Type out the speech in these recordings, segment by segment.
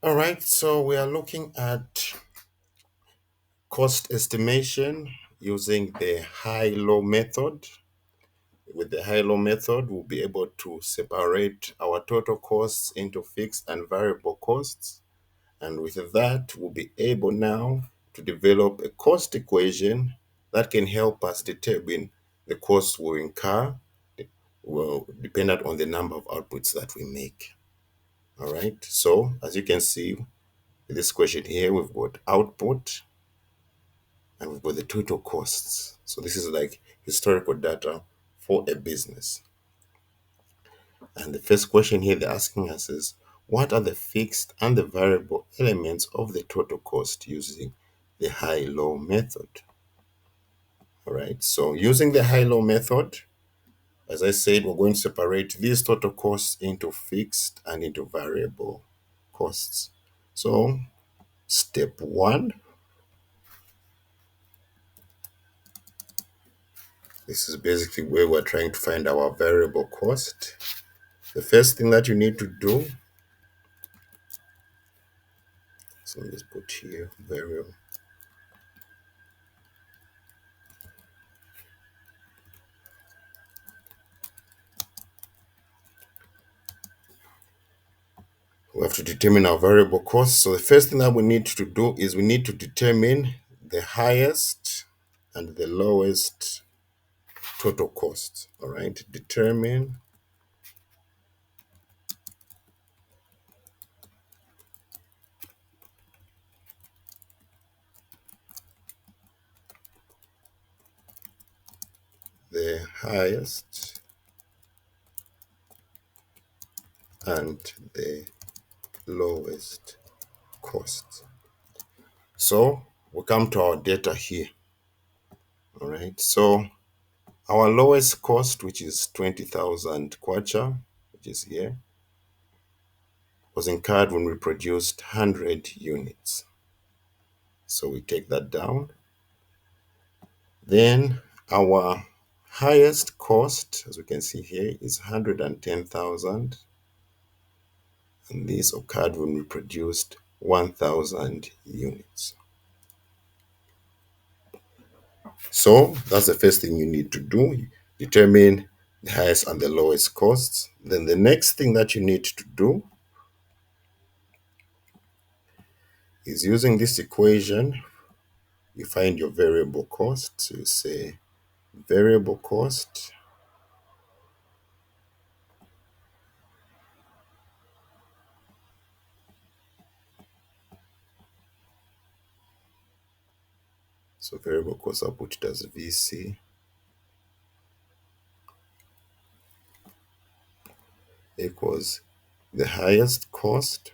All right, so we are looking at cost estimation using the high-low method. With the high-low method, we'll be able to separate our total costs into fixed and variable costs. And with that, we'll be able now to develop a cost equation that can help us determine the costs we incur, well, dependent on the number of outputs that we make. All right, so as you can see, with this question here, we've got output and we've got the total costs. So this is like historical data for a business. And the first question here they're asking us is, what are the fixed and the variable elements of the total cost using the high-low method? All right, so using the high-low method, as I said, we're going to separate these total costs into fixed and into variable costs. So step one, this is basically where we're trying to find our variable cost. The first thing that you need to do, so let's put here variable. We have to determine our variable cost. So the first thing that we need to do is we need to determine the highest and the lowest total cost. All right, determine the highest and the lowest cost. So we come to our data here. All right, so our lowest cost, which is 20,000 kwacha, which is here, was incurred when we produced 100 units. So we take that down. Then our highest cost, as we can see here, is 110,000. And this occurred when we produced 1,000 units. So that's the first thing you need to do. Determine the highest and the lowest costs. Then the next thing that you need to do is using this equation, you find your variable cost. So you say variable cost. So variable cost, I'll put it as VC equals the highest cost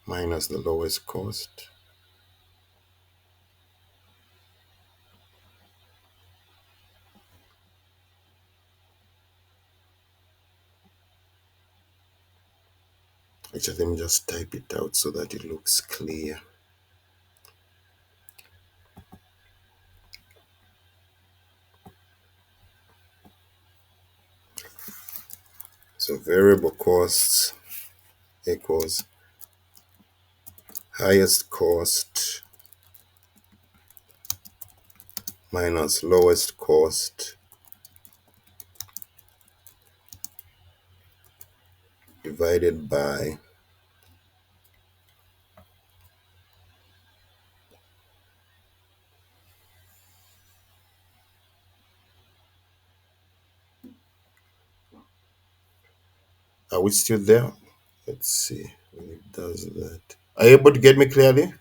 minus the lowest cost. Actually, let me just type it out so that it looks clear. So variable costs equals highest cost minus lowest cost divided by are we still there? Let's see when it does that. Are you able to get me clearly?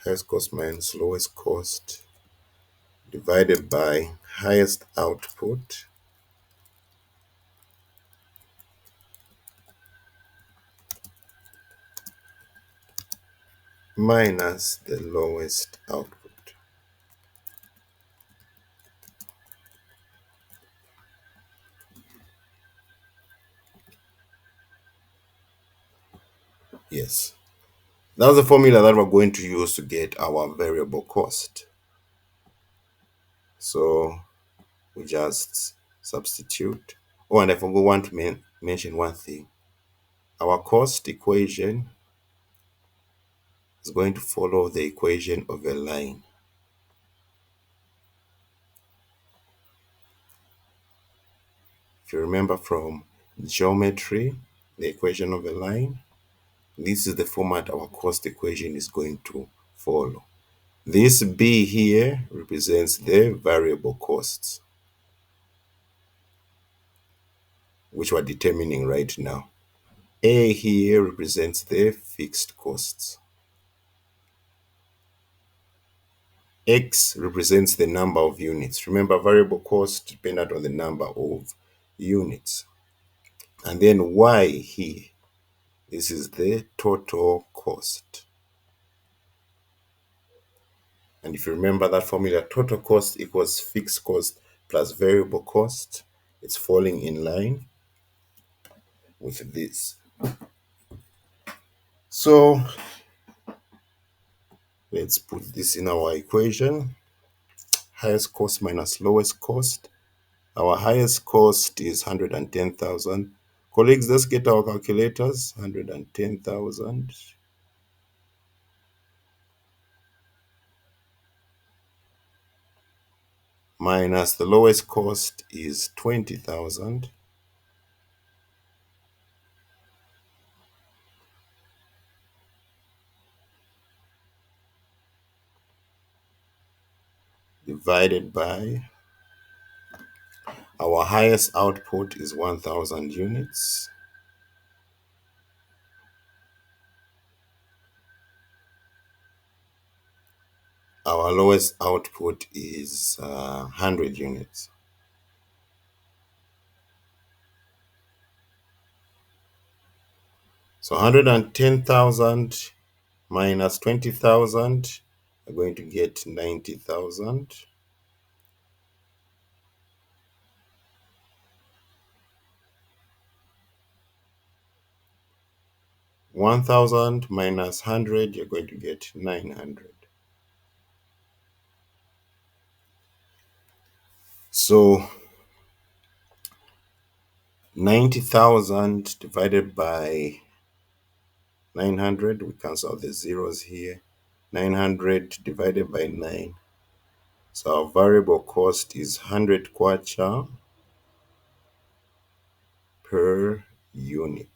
Highest cost minus lowest cost divided by highest output minus the lowest output. Yes. That's the formula that we're going to use to get our variable cost. So we just substitute. Oh, and I forgot want to mention one thing. Our cost equation is going to follow the equation of a line. If you remember from geometry, the equation of a line, this is the format our cost equation is going to follow. This B here represents the variable costs, which we're determining right now. A here represents the fixed costs. X represents the number of units. Remember, variable cost dependent on the number of units. And then Y here, this is the total cost. And if you remember that formula, total cost equals fixed cost plus variable cost. It's falling in line with this. So let's put this in our equation. Highest cost minus lowest cost. Our highest cost is 110,000. Colleagues, let's get our calculators. 110,000 minus the lowest cost is 20,000. Divided by our highest output is 1,000 units. Our lowest output is 100 units. So 110,000 minus 20,000, we're going to get 90,000. 1,000 minus 100, you're going to get 900. So 90,000 divided by 900, we cancel out the zeros here. 900 divided by 9. So our variable cost is 100 kwacha per unit.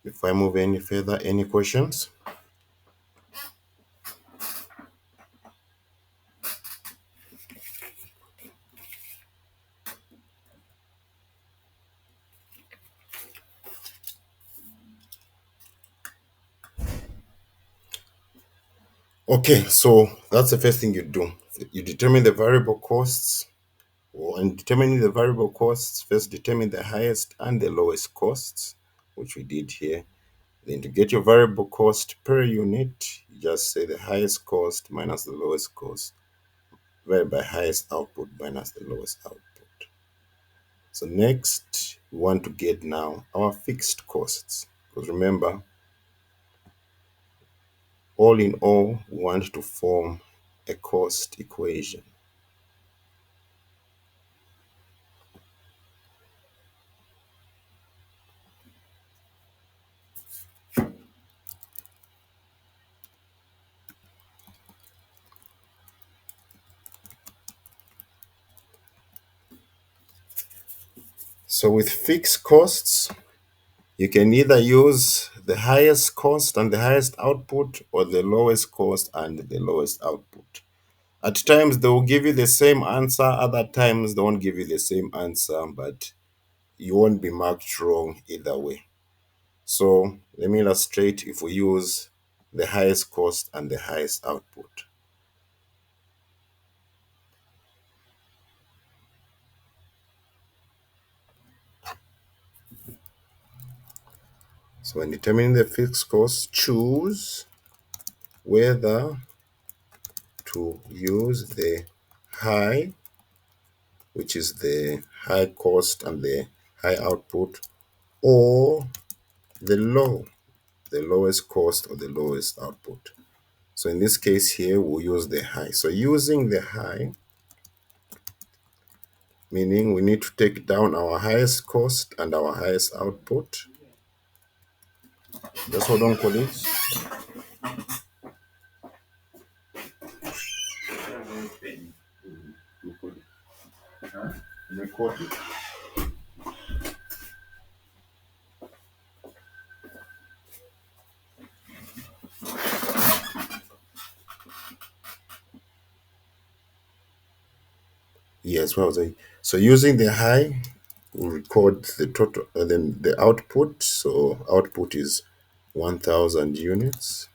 If I move any further, any questions? Okay, so that's the first thing you do. You determine the variable costs. And determining the variable costs, first determine the highest and the lowest costs, which we did here. Then to get your variable cost per unit, you just say the highest cost minus the lowest cost, divided by highest output minus the lowest output. So next, we want to get now our fixed costs. Because remember, all in all, we want to form a cost equation. So with fixed costs, you can either use the highest cost and the highest output or the lowest cost and the lowest output. At times they will give you the same answer, other times they won't give you the same answer, but you won't be marked wrong either way. So let me illustrate if we use the highest cost and the highest output. So when determining the fixed cost, choose whether to use the high, which is the high cost and the high output, or the low, the lowest cost or the lowest output. So in this case here, we'll use the high. So using the high, meaning we need to take down our highest cost and our highest output. Just hold on, colleagues. Record it. Yes, what was I? So using the high, we'll record the total, then the output. So output is 1000 units.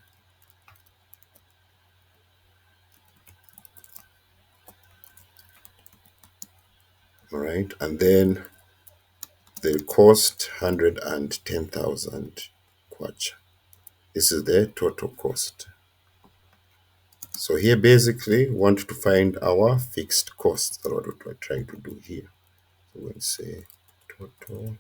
All right. And then the cost 110,000 kwacha. This is the total cost. So here basically we want to find our fixed costs. That's what we're trying to do here. So we'll say total.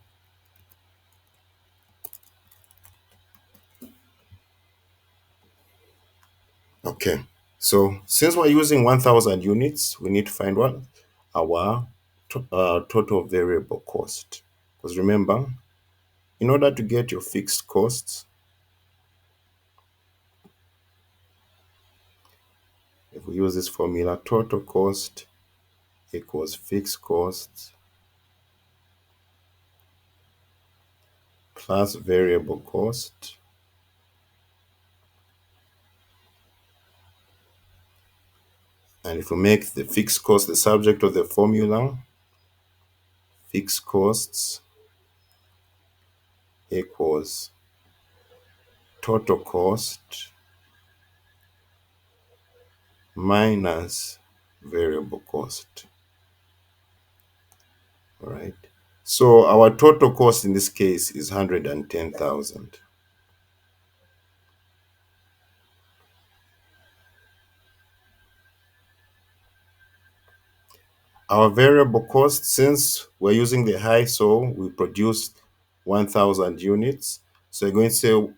Okay. So since we're using 1000 units, we need to find what? Our total variable cost. Because remember, in order to get your fixed costs, if we use this formula, total cost equals fixed costs plus variable cost. And if we make the fixed cost the subject of the formula, fixed costs equals total cost minus variable cost. All right. So our total cost in this case is 110,000. Our variable cost, since we're using the high, so we produced 1,000 units. So you're going to say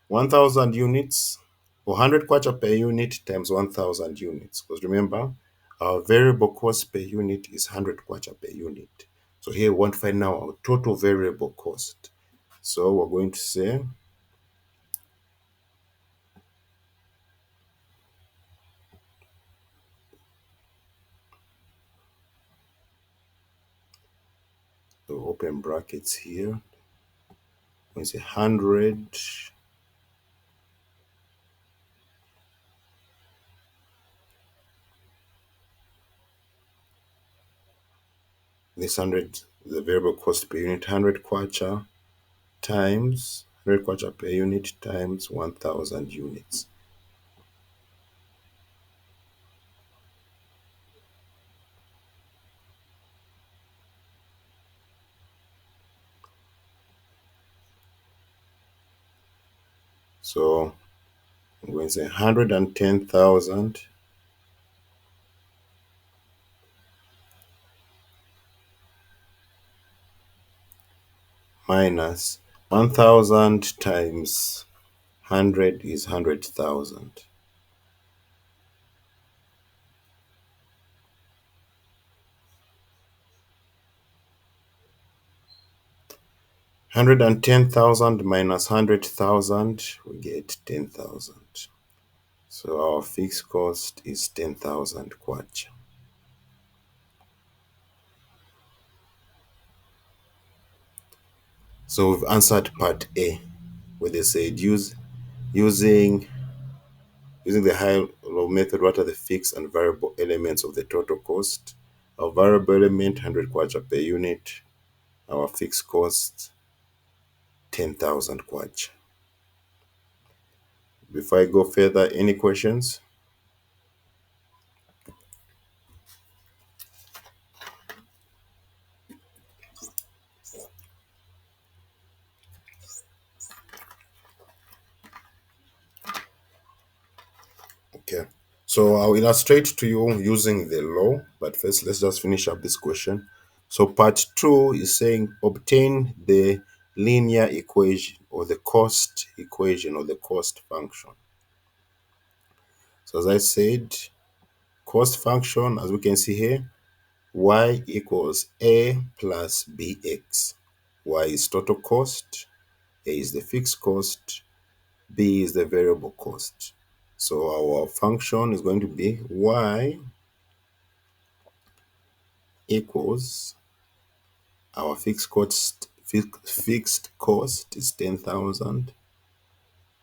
1,000 units or 100 kwacha per unit times 1,000 units. Because remember, our variable cost per unit is 100 kwacha per unit. So here we want to find now our total variable cost. So we're going to say so open brackets here. When it's 100, this 100, the variable cost per unit, 100 kwacha times 100 kwacha per unit times 1,000 units. So I'm going to say 110,000 minus 1,000 times 100 is 100,000. 110,000 minus 100,000, we get 10,000. So our fixed cost is 10,000 kwacha. So we've answered part A, where they said using the high-low method, what are the fixed and variable elements of the total cost? Our variable element, 100 kwacha per unit. Our fixed cost, 10,000 kwacha. Before I go further, any questions? Okay. So I'll illustrate to you using the law, but first let's just finish up this question. So part two is saying obtain the linear equation or the cost equation or the cost function. So as I said, cost function, as we can see here, y equals a plus bx. Y is total cost, a is the fixed cost, b is the variable cost. So our function is going to be y equals our fixed cost is 10,000,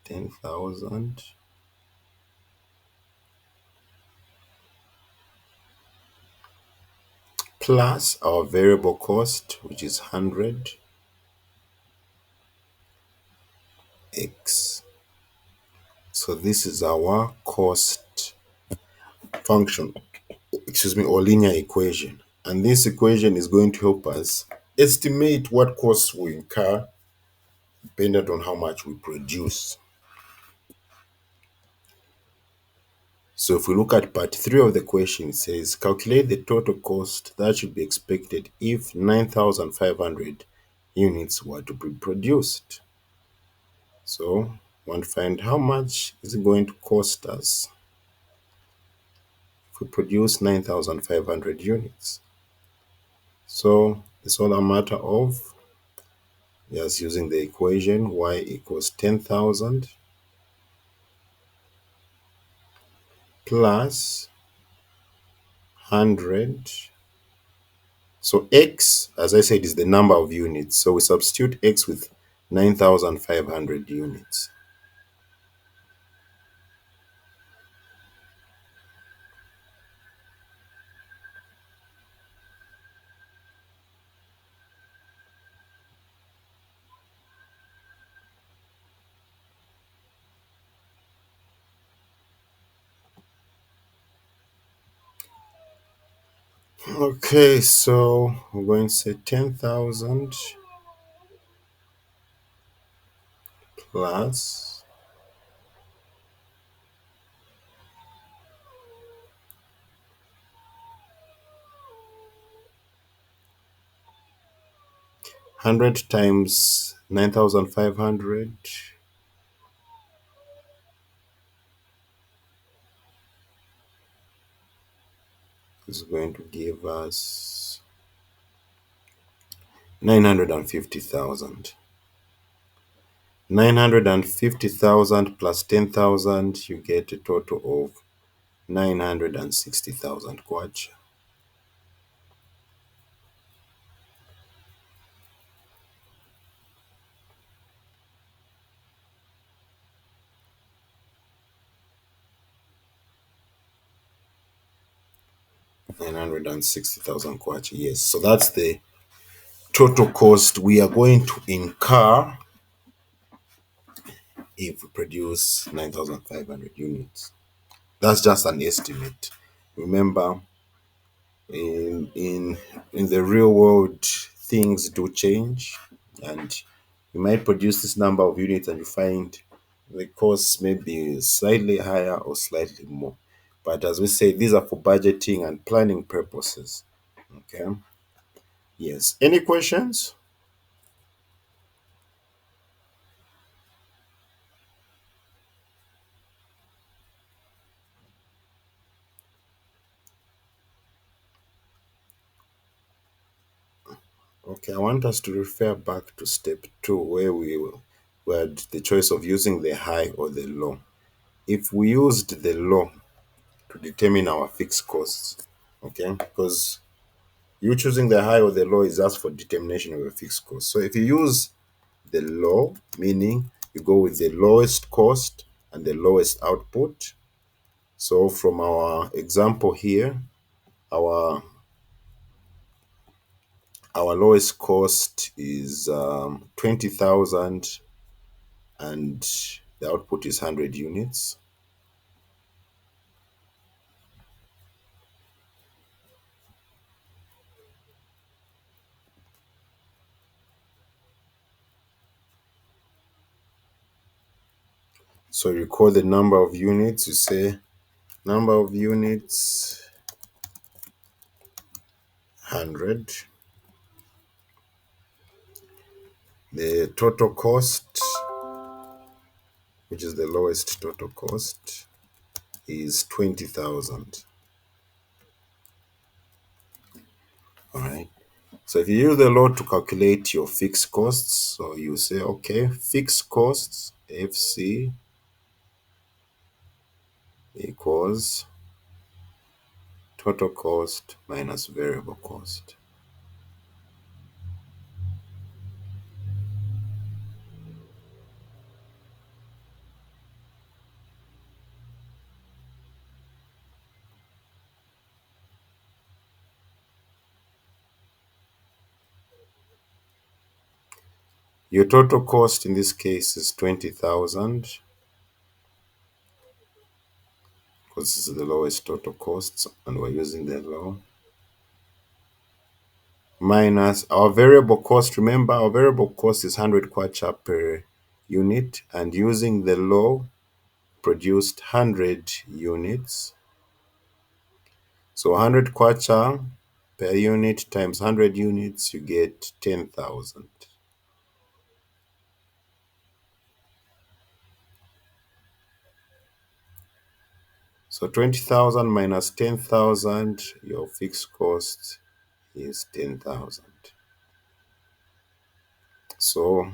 10,000 plus our variable cost, which is 100 x. So this is our cost function, excuse me, or linear equation. And this equation is going to help us estimate what costs we incur dependent on how much we produce. So if we look at part 3 of the question, it says calculate the total cost that should be expected if 9,500 units were to be produced. So we want to find how much is it going to cost us if we produce 9,500 units. So it's all a matter of just using the equation y equals 10,000 plus 100. So x, as I said, is the number of units. So we substitute x with 9,500 units. Okay, so we're going to say 10,000 plus 100 times 9,500 is going to give us 950,000. 950,000 plus 10,000, you get a total of 960,000 kwacha. $960,000 kwacha. Yes, so that's the total cost we are going to incur if we produce 9,500 units. That's just an estimate. Remember, in the real world, things do change, and you might produce this number of units and you find the cost may be slightly higher or slightly more. But as we say, these are for budgeting and planning purposes. Okay. Yes. Any questions? Okay, I want us to refer back to step 2 where we had the choice of using the high or the low. If we used the low to determine our fixed costs, okay, because you choosing the high or the low is just for determination of a fixed cost. So if you use the low, meaning you go with the lowest cost and the lowest output. So from our example here, our our lowest cost is 20,000 and the output is 100 units. So you call the number of units, you say number of units 100, the total cost, which is the lowest total cost, is 20,000. All right. So if you use the law to calculate your fixed costs, so you say, okay, fixed costs, FC equals total cost minus variable cost. Your total cost in this case is 20,000 because this is the lowest total costs and we're using the law. Minus our variable cost. Remember, our variable cost is 100 kwacha per unit, and using the law produced 100 units. So 100 kwacha per unit times 100 units, you get 10,000. So 20,000 minus 10,000, your fixed cost is 10,000. So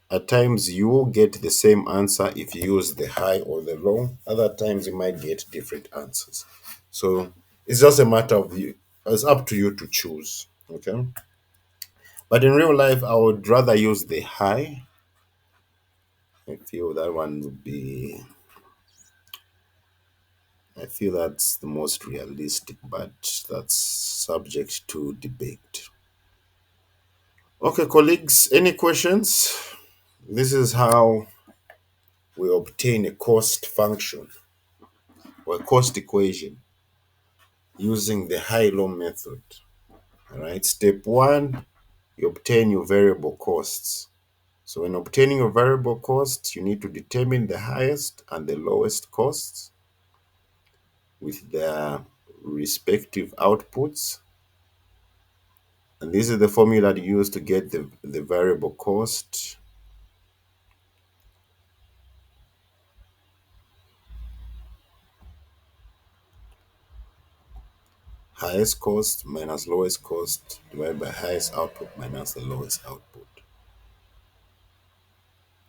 at times you will get the same answer if you use the high or the low. Other times you might get different answers. So it's just a matter of you. It's up to you to choose. Okay. But in real life, I would rather use the high. I feel that one would be. I feel that's the most realistic, but that's subject to debate. Okay, colleagues, any questions? This is how we obtain a cost function or a cost equation using the high-low method. All right, step one, you obtain your variable costs. So when obtaining your variable costs, you need to determine the highest and the lowest costs with their respective outputs. And this is the formula that you use to get the variable cost. Highest cost minus lowest cost divided by highest output minus the lowest output.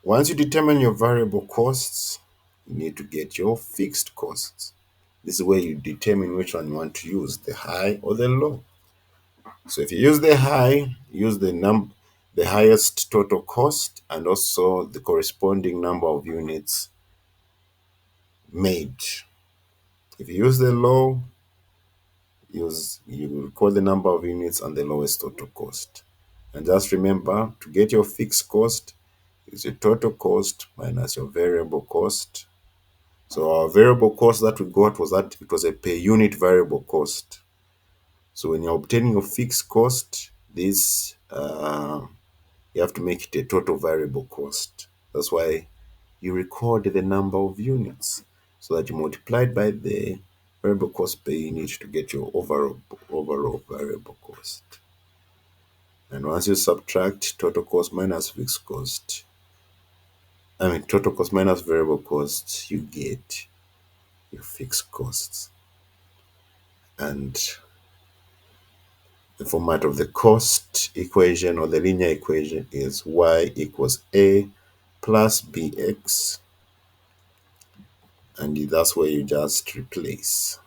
Once you determine your variable costs, you need to get your fixed costs. This is where you determine which one you want to use, the high or the low. So if you use the high, use the highest total cost and also the corresponding number of units made. If you use the low, you record the number of units and the lowest total cost. And just remember, to get your fixed cost is your total cost minus your variable cost. So our variable cost that we got was that it was a per unit variable cost. So when you're obtaining your fixed cost, this you have to make it a total variable cost. That's why you record the number of units so that you multiply it by the variable cost per unit to get your overall variable cost. And once you subtract total cost minus fixed cost, total cost minus variable cost, you get your fixed costs. And the format of the cost equation or the linear equation is y equals a plus bx. And that's where you just replace.